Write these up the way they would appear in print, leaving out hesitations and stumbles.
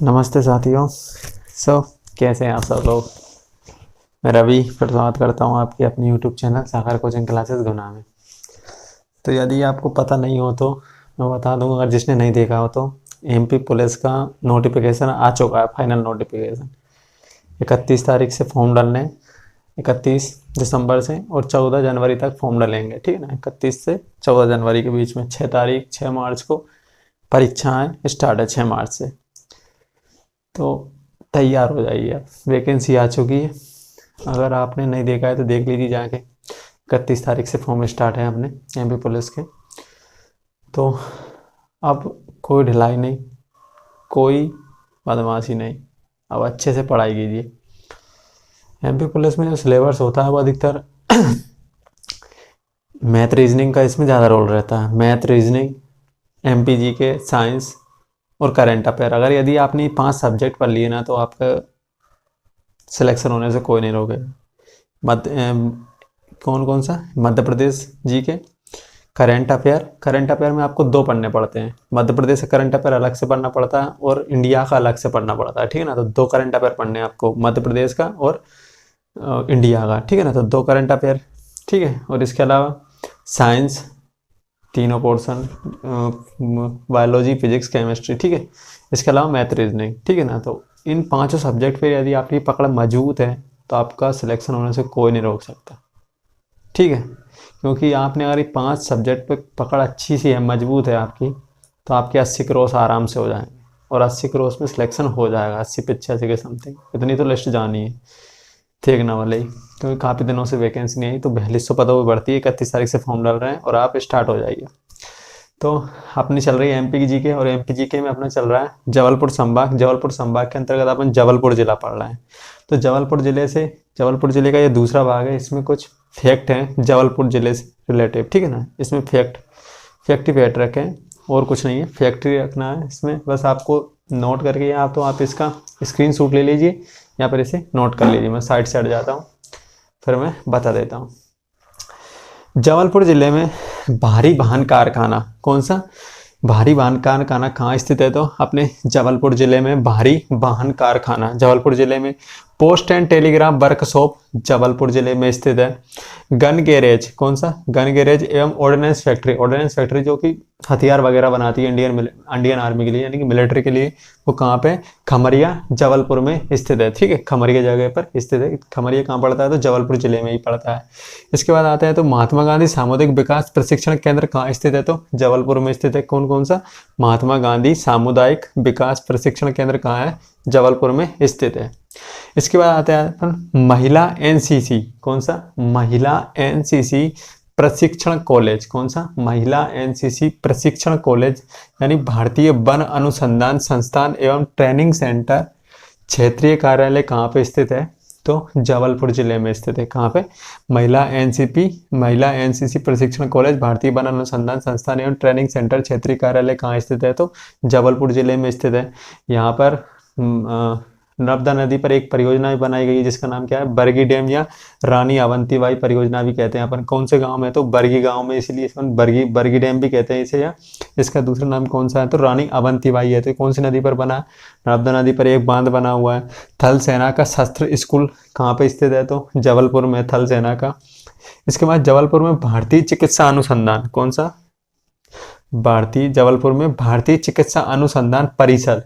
नमस्ते साथियों। कैसे हैं आप सब लोग। मैं रवि फिर स्वागत करता हूं आपकी अपनी यूट्यूब चैनल सागर कोचिंग क्लासेस गुना में। तो यदि आपको पता नहीं हो तो मैं बता दूं, अगर जिसने नहीं देखा हो तो एमपी पुलिस का नोटिफिकेशन आ चुका है, फाइनल नोटिफिकेशन। 31 तारीख से फॉर्म डालने, 31 दिसंबर से और 14 जनवरी तक फॉर्म डालेंगे, ठीक है ना। 31 से 14 जनवरी के बीच में 6 मार्च को परीक्षाएं स्टार्ट है, 6 मार्च से। तो तैयार हो जाइए आप, वैकेंसी आ चुकी है। अगर आपने नहीं देखा है तो देख लीजिए जाके। 31 तारीख से फॉर्म स्टार्ट है अपने एमपी पुलिस के। तो अब कोई ढिलाई नहीं, कोई बदमाशी नहीं, अब अच्छे से पढ़ाई कीजिए। एमपी पुलिस में जो सिलेबस होता है वो अधिकतर मैथ रीजनिंग का इसमें ज़्यादा रोल रहता है। मैथ, रीजनिंग, एमपीजी के, साइंस और करंट अफेयर। अगर यदि आपने 5 सब्जेक्ट पढ़ लिए ना तो आपका सिलेक्शन होने से कोई नहीं रोकेगा। कौन कौन सा? मध्य प्रदेश जी के, करंट अफेयर में आपको 2 पढ़ने पड़ते हैं। मध्य प्रदेश का करंट अफेयर अलग से पढ़ना पड़ता है और इंडिया का अलग से पढ़ना पड़ता है, ठीक है ना। तो 2 करंट अफेयर पढ़ने हैं आपको, मध्य प्रदेश का और इंडिया का, ठीक है ना। तो 2 करंट अफेयर, ठीक है। और इसके अलावा साइंस, तीनों पोर्शन, बायोलॉजी, फिजिक्स, केमिस्ट्री, ठीक है। इसके अलावा मैथ, रीजनिंग, ठीक है ना। तो इन 5 सब्जेक्ट पे यदि आपकी पकड़ मजबूत है तो आपका सिलेक्शन होने से कोई नहीं रोक सकता, ठीक है। क्योंकि आपने अगर 5 सब्जेक्ट पे पकड़ अच्छी सी है, मजबूत है आपकी, तो आपके 80 क्रॉस आराम से हो जाएंगे और 80 क्रॉस में सिलेक्शन हो जाएगा, 80-85 के समथिंग। इतनी तो लिस्ट जानी है, देखना वाले ही। क्योंकि काफ़ी दिनों से वैकेंसी नहीं आई तो 4200 पदों पर बढ़ती है। 31 तारीख से फॉर्म डाल रहे हैं और आप स्टार्ट हो जाइए। तो अपनी चल रही है एमपी की जीके, और एमपी जीके में अपना चल रहा है जबलपुर संभाग के अंतर्गत अपन जबलपुर जिला पढ़ रहे हैं। तो जबलपुर जिले का ये दूसरा भाग है। इसमें कुछ फैक्ट हैं जबलपुर जिले से रिलेटिव, ठीक है ना। इसमें फैक्ट ही फैक्ट रखें और कुछ नहीं है, फैक्ट ही रखना है इसमें। बस आपको नोट करके आप इसका स्क्रीनशॉट ले लीजिए या फिर इसे नोट कर लीजिए। मैं साइड से हट जाता हूँ, फिर मैं बता देता हूँ। जबलपुर जिले में भारी वाहन कारखाना, कौन सा? भारी वाहन कारखाना कहाँ स्थित है? तो अपने जबलपुर जिले में भारी वाहन कारखाना जबलपुर जिले में। Post and telegraph workshop Jabalpur जिले में स्थित है। गन गैरेज, कौन सा? गन गैरेज एवं ऑर्डिनेंस फैक्ट्री जो कि हथियार वगैरह बनाती है इंडियन आर्मी के लिए, यानी कि मिलिट्री के लिए, वो कहाँ पे? खमरिया जबलपुर में स्थित है, ठीक है। खमरिया जगह पर स्थित है। खमरिया कहाँ पड़ता है? तो जबलपुर जिले में ही पड़ता है। इसके बाद आता है तो महात्मा गांधी सामुदायिक विकास प्रशिक्षण केंद्र कहाँ स्थित है? तो जबलपुर में स्थित है। कौन सा? महात्मा गांधी सामुदायिक विकास प्रशिक्षण केंद्र कहाँ है? जबलपुर में स्थित है। इसके बाद आता है महिला एनसीसी, कौन सा? महिला एनसीसी प्रशिक्षण कॉलेज, कौन सा? महिला एनसीसी प्रशिक्षण कॉलेज, यानी भारतीय वन अनुसंधान संस्थान एवं ट्रेनिंग सेंटर क्षेत्रीय कार्यालय कहाँ पे स्थित है? तो जबलपुर जिले में स्थित है। कहाँ पे? महिला एनसीसी प्रशिक्षण कॉलेज, भारतीय वन अनुसंधान संस्थान एवं ट्रेनिंग सेंटर क्षेत्रीय कार्यालय कहाँ स्थित है? तो जबलपुर जिले में स्थित है। यहाँ पर नर्मदा नदी पर एक परियोजना भी बनाई गई है जिसका नाम क्या है? बरगी डैम, या रानी अवंतीबाई परियोजना भी कहते हैं अपन। कौन से गांव में? तो बरगी गांव में, इसलिए अपन बरगी डैम भी कहते हैं इसे। या इसका दूसरा नाम कौन सा है? तो रानी अवंतीबाई है। तो कौन सी नदी पर बना? नर्मदा नदी पर एक बांध बना हुआ है। थल सेना का शस्त्र स्कूल कहाँ पे स्थित है? तो जबलपुर में, थल सेना का। इसके बाद जबलपुर में भारतीय चिकित्सा अनुसंधान, कौन सा? जबलपुर में भारतीय चिकित्सा अनुसंधान परिषद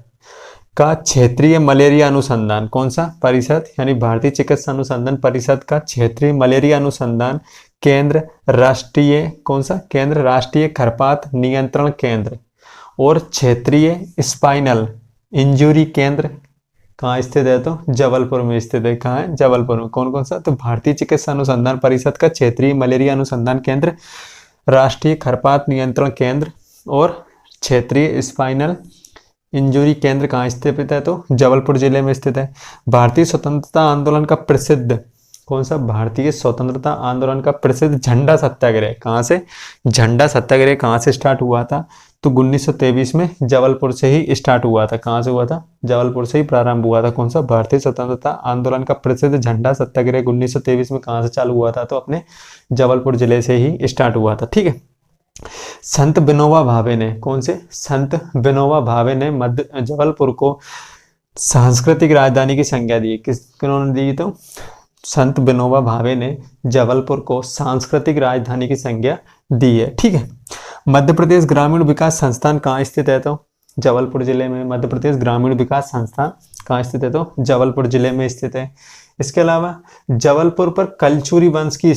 का क्षेत्रीय मलेरिया अनुसंधान, कौन सा? परिषद, यानी भारतीय चिकित्सा अनुसंधान परिषद का क्षेत्रीय मलेरिया अनुसंधान केंद्र, राष्ट्रीय, कौन सा? केंद्र राष्ट्रीय खरपात नियंत्रण केंद्र और क्षेत्रीय स्पाइनल इंजुरी केंद्र कहाँ स्थित है? तो जबलपुर में स्थित है। कहाँ है? जबलपुर में। कौन सा? तो भारतीय चिकित्सा अनुसंधान परिषद का क्षेत्रीय मलेरिया अनुसंधान केंद्र, राष्ट्रीय खरपात नियंत्रण केंद्र और क्षेत्रीय स्पाइनल इंजुरी केंद्र कहाँ स्थित है? तो जबलपुर जिले में स्थित है। भारतीय स्वतंत्रता आंदोलन का प्रसिद्ध, कौन सा? भारतीय स्वतंत्रता आंदोलन का प्रसिद्ध झंडा सत्याग्रह कहाँ से? झंडा सत्याग्रह कहाँ से स्टार्ट हुआ था? तो 1923 में जबलपुर से ही स्टार्ट हुआ था। कहाँ से हुआ था? जबलपुर से ही प्रारंभ हुआ था। कौन सा? भारतीय स्वतंत्रता आंदोलन का प्रसिद्ध झंडा सत्याग्रह 1923 में कहाँ से चालू हुआ था? तो अपने जबलपुर जिले से ही स्टार्ट हुआ था, ठीक है। संत विनोबा भावे ने, कौन से? संत विनोबा भावे ने मध्य जबलपुर को सांस्कृतिक राजधानी की संज्ञा दी, किन्होंने दी? तो संत विनोबा भावे ने जबलपुर को सांस्कृतिक राजधानी की संज्ञा दी है। ठीक है। मध्य प्रदेश ग्रामीण विकास संस्थान कहाँ स्थित है? तो जबलपुर जिले में मध्य प्रदेश ग्रामीण विकास संस्थान कहाँ स्थित है? तो जबलपुर जिले में स्थित है। इसके अलावा जबलपुर पर कलचुरी वंश की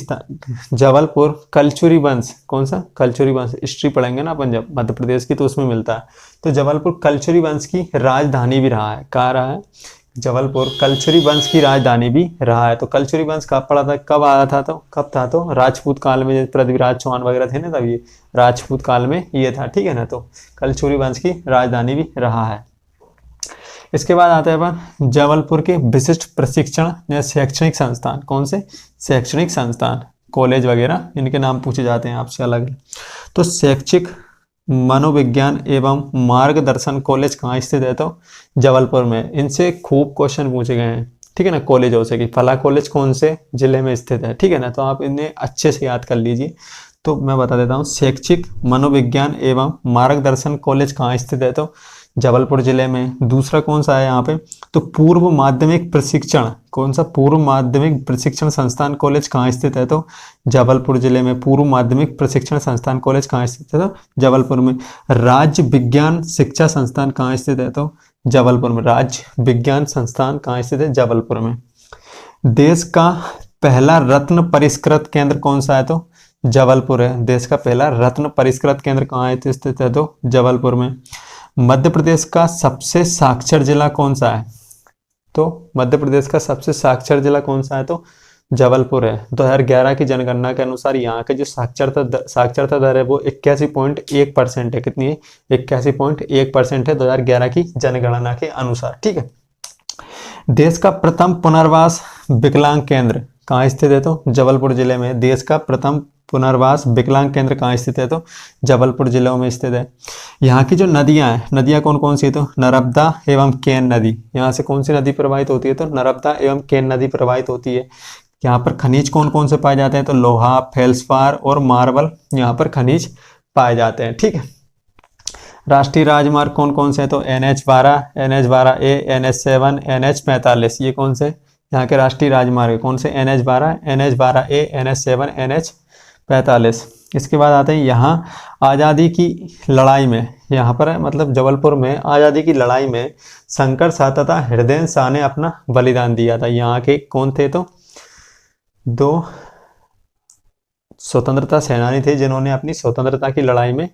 जबलपुर कलचुरी वंश, कौन सा? कलचुरी वंश, हिस्ट्री पढ़ेंगे ना अपन जब मध्य प्रदेश की, तो उसमें मिलता है। तो जबलपुर कलचुरी वंश की राजधानी भी रहा है। कहाँ रहा है? जबलपुर कलचुरी वंश की राजधानी भी रहा है। तो कलचुरी वंश कब पड़ा था, कब आया था? तो कब था? तो राजपूत काल में, पृथ्वीराज चौहान वगैरह थे ना, तब ये राजपूत काल में ये था। ठीक है ना। तो कलचुरी वंश की राजधानी भी रहा है। इसके बाद आता है अपन जबलपुर के विशिष्ट प्रशिक्षण या शैक्षणिक संस्थान। कौन से? शैक्षणिक संस्थान, कॉलेज वगैरह, इनके नाम पूछे जाते हैं आपसे अलग। तो शैक्षिक मनोविज्ञान एवं मार्गदर्शन कॉलेज कहाँ स्थित है? तो जबलपुर में। इनसे खूब क्वेश्चन पूछे गए हैं। ठीक है ना, कॉलेजों से कि फला कॉलेज कौन से जिले में स्थित है। ठीक है ना। तो आप इन्हें अच्छे से याद कर लीजिए। तो मैं बता देता हूँ, शैक्षिक मनोविज्ञान एवं मार्गदर्शन कॉलेज कहाँ स्थित है? तो जबलपुर जिले में। दूसरा कौन सा है यहाँ पे? तो पूर्व माध्यमिक प्रशिक्षण, कौन सा? पूर्व माध्यमिक प्रशिक्षण संस्थान कॉलेज कहाँ स्थित है? तो जबलपुर जिले में। पूर्व माध्यमिक प्रशिक्षण संस्थान कॉलेज कहाँ स्थित है? तो जबलपुर में। राज्य विज्ञान शिक्षा संस्थान कहाँ स्थित है? तो जबलपुर में। राज्य विज्ञान संस्थान कहाँ स्थित है? जबलपुर में। देश का पहला रत्न परिष्कृत केंद्र कौन सा है? तो जबलपुर है। देश का पहला रत्न परिष्कृत केंद्र कहाँ स्थित है? तो जबलपुर में। मध्य प्रदेश का सबसे साक्षर जिला कौन सा है? तो मध्य प्रदेश का सबसे साक्षर जिला कौन सा है? तो जबलपुर है। 2011 की जनगणना के अनुसार यहाँ के जो साक्षरता दर है वो 81.1% है। कितनी है? 81.1% है 2011 की जनगणना के अनुसार। ठीक है। देश का प्रथम पुनर्वास विकलांग केंद्र कहाँ स्थित है? तो जबलपुर जिले में। देश का प्रथम पुनर्वास विकलांग केंद्र कहाँ स्थित है? तो जबलपुर जिले में स्थित है। यहाँ की जो नदियां हैं, नदियां कौन कौन सी है? तो नर्मदा एवं केन नदी। यहाँ से कौन सी नदी प्रवाहित होती है? तो नर्मदा एवं केन नदी प्रवाहित होती है। यहाँ पर खनिज कौन कौन से पाए जाते हैं? तो लोहा, फेल्सपार और मार्बल यहाँ पर खनिज पाए जाते हैं। ठीक है। राष्ट्रीय राजमार्ग कौन कौन से हैं? तो NH12, NH12A, NH7, NH45, ये कौन से यहाँ के राष्ट्रीय राजमार्ग? कौन से? NH12, NH12A, NH7, NH45। इसके बाद आते हैं यहाँ आज़ादी की लड़ाई में, यहाँ पर है मतलब जबलपुर में आज़ादी की लड़ाई में शंकर शाह तथा हृदय शाह ने अपना बलिदान दिया था। यहाँ के कौन थे? तो दो स्वतंत्रता सेनानी थे जिन्होंने अपनी स्वतंत्रता की लड़ाई में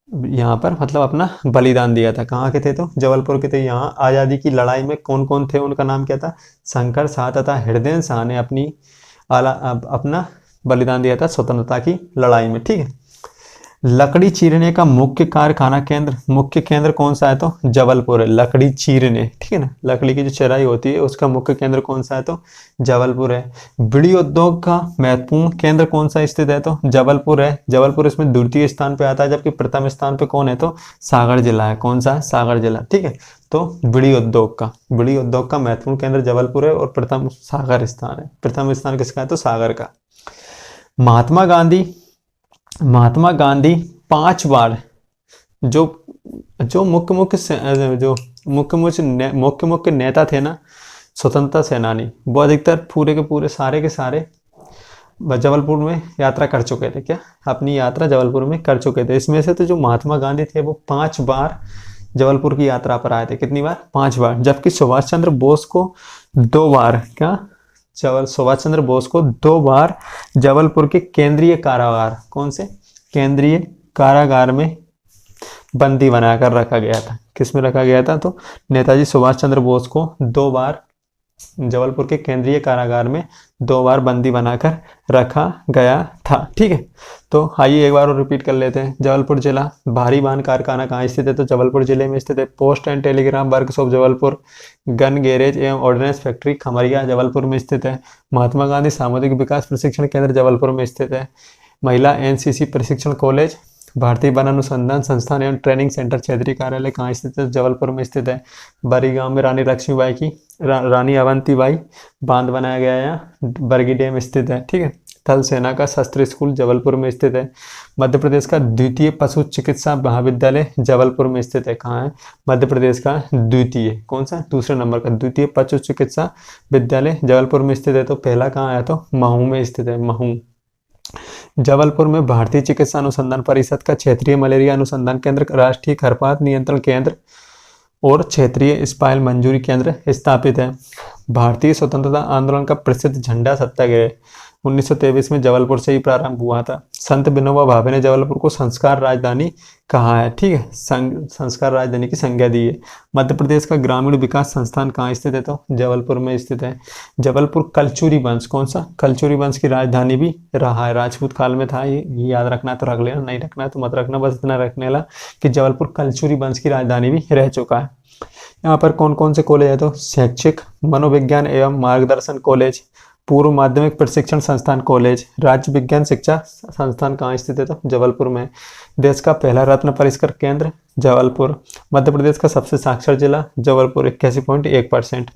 यहाँ पर मतलब अपना बलिदान दिया था। कहाँ के थे? तो जबलपुर के थे। यहाँ आज़ादी की लड़ाई में कौन कौन थे? उनका नाम क्या था? शंकर शाह तथा हृदय शाह ने अपना बलिदान दिया था स्वतंत्रता की लड़ाई में। ठीक है। लकड़ी चीरने का मुख्य कारखाना केंद्र, मुख्य केंद्र कौन सा है? तो जबलपुर है। लकड़ी चीरने, ठीक है ना, लकड़ी की जो चराई होती है उसका मुख्य केंद्र कौन सा है? तो जबलपुर है। बीड़ी उद्योग का महत्वपूर्ण केंद्र कौन सा स्थित है? तो जबलपुर है। जबलपुर इसमें द्वितीय स्थान पे आता है, जबकि प्रथम स्थान पे कौन है? तो सागर जिला है। कौन सा है? सागर जिला। ठीक है। तो बीड़ी उद्योग का महत्वपूर्ण केंद्र जबलपुर है और प्रथम सागर स्थान है। प्रथम स्थान किसका है? तो सागर का। महात्मा गांधी 5 बार जो मुख्य नेता थे ना, स्वतंत्रता सेनानी, वो अधिकतर पूरे के पूरे सारे के सारे जबलपुर में यात्रा कर चुके थे। क्या? अपनी यात्रा जबलपुर में कर चुके थे। इसमें से तो जो महात्मा गांधी थे वो 5 बार जबलपुर की यात्रा पर आए थे। कितनी बार? 5 बार। जबकि सुभाष चंद्र बोस को 2 बार, सुभाष चंद्र बोस को 2 बार जबलपुर के केंद्रीय कारागार, कौन से? केंद्रीय कारागार में बंदी बनाकर रखा गया था। किस में रखा गया था? तो नेताजी सुभाष चंद्र बोस को 2 बार जबलपुर के केंद्रीय कारागार में 2 बार बंदी बनाकर रखा गया था। ठीक है। तो आइए एक बार और रिपीट कर लेते हैं। जबलपुर जिला। भारी वाहन कारखाना कहाँ स्थित है? तो जबलपुर जिले में स्थित है। Post and telegraph workshop Jabalpur. Gun garage एवं ऑर्डिनेंस फैक्ट्री खमरिया जबलपुर में स्थित है। महात्मा गांधी सामुदायिक विकास प्रशिक्षण केंद्र जबलपुर में स्थित है। महिला NCC प्रशिक्षण कॉलेज, भारतीय वन अनुसंधान संस्थान एवं ट्रेनिंग सेंटर क्षेत्रीय कार्यालय कहाँ स्थित है? जबलपुर में स्थित है। बरी गांव में रानी रानी अवंतीबाई बांध बनाया गया है। बरगी डैम स्थित है। ठीक है। थल सेना का शस्त्र स्कूल जबलपुर में स्थित है। मध्य प्रदेश का द्वितीय पशु चिकित्सा महाविद्यालय जबलपुर में स्थित है। कहाँ है? मध्य प्रदेश का द्वितीय, कौन सा? दूसरे नंबर का द्वितीय पशु चिकित्सा विद्यालय जबलपुर में स्थित है। तो पहला कहाँ आया? तो महू में स्थित है, महू। जबलपुर में भारतीय चिकित्सा अनुसंधान परिषद का क्षेत्रीय मलेरिया अनुसंधान केंद्र, राष्ट्रीय खरपात नियंत्रण केंद्र और क्षेत्रीय स्पाइल मंजूरी केंद्र स्थापित है। भारतीय स्वतंत्रता आंदोलन का प्रसिद्ध झंडा सत्याग्रह 1923 में जबलपुर से ही प्रारंभ हुआ था। संत विनोबा भावे ने जबलपुर को संस्कार राजधानी कहा है, ठीक है, संस्कार राजधानी की संज्ञा दी है। मध्य प्रदेश का ग्रामीण विकास संस्थान कहाँ स्थित है? तो जबलपुर में स्थित है। जबलपुर कलचुरी वंश, कौन सा? कलचुरी वंश की राजधानी भी रहा है, राजपूत काल में था। ये याद रखना है तो रख लेना, नहीं रखना है तो मत रखना, बस इतना रखने वाला कि जबलपुर कलचुरी वंश की राजधानी भी रह चुका है। यहाँ पर कौन कौन से कॉलेज है? तो शैक्षिक मनोविज्ञान एवं मार्गदर्शन कॉलेज, पूर्व माध्यमिक प्रशिक्षण संस्थान कॉलेज, राज्य विज्ञान शिक्षा संस्थान कहाँ स्थित है? तो जबलपुर में। देश का पहला रत्न परिष्कार केंद्र जबलपुर। मध्य प्रदेश का सबसे साक्षर जिला जबलपुर 81.1%।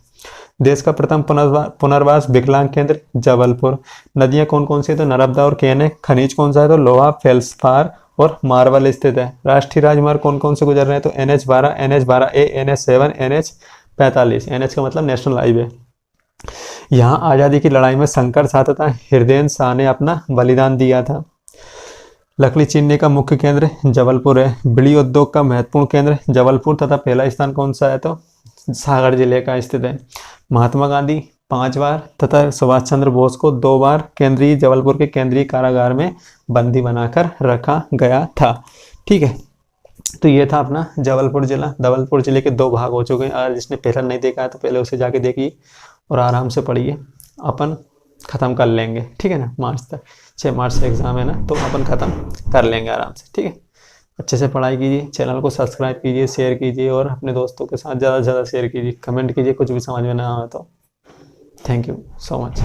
देश का प्रथम पुनर्वास विकलांग केंद्र जबलपुर। नदियां कौन कौन सी है? तो नर्मदा और केन है। खनिज कौन सा है? तो लोहा, फेल्सपार और मार्बल स्थित है। राष्ट्रीय राजमार्ग कौन कौन से गुजर रहे हैं? तो NH12, NH12A, NH7, NH45। NH का मतलब नेशनल हाईवे। यहाँ आज़ादी की लड़ाई में शंकर शाह तथा हृदय शाह ने अपना बलिदान दिया था। लकड़ी चीनने का मुख्य केंद्र जबलपुर है। बीड़ी उद्योग का महत्वपूर्ण केंद्र जबलपुर तथा पहला स्थान कौन सा है? तो सागर जिले का स्थित है। महात्मा गांधी 5 बार तथा सुभाष चंद्र बोस को 2 बार जबलपुर के केंद्रीय कारागार में बंदी बनाकर रखा गया था, ठीक है। तो ये था अपना जबलपुर जिला। जबलपुर जिले के 2 भाग हो चुके हैं। अगर जिसने पहला नहीं देखा है तो पहले उसे जाके देखिए और आराम से पढ़िए, अपन ख़त्म कर लेंगे, ठीक है ना। मार्च तक, 6 मार्च से एग्ज़ाम है ना, तो अपन ख़त्म कर लेंगे आराम से, ठीक है। अच्छे से पढ़ाई कीजिए, चैनल को सब्सक्राइब कीजिए, शेयर कीजिए और अपने दोस्तों के साथ ज़्यादा से ज़्यादा शेयर कीजिए। कमेंट कीजिए कुछ भी समझ में ना आए तो। Thank you so much.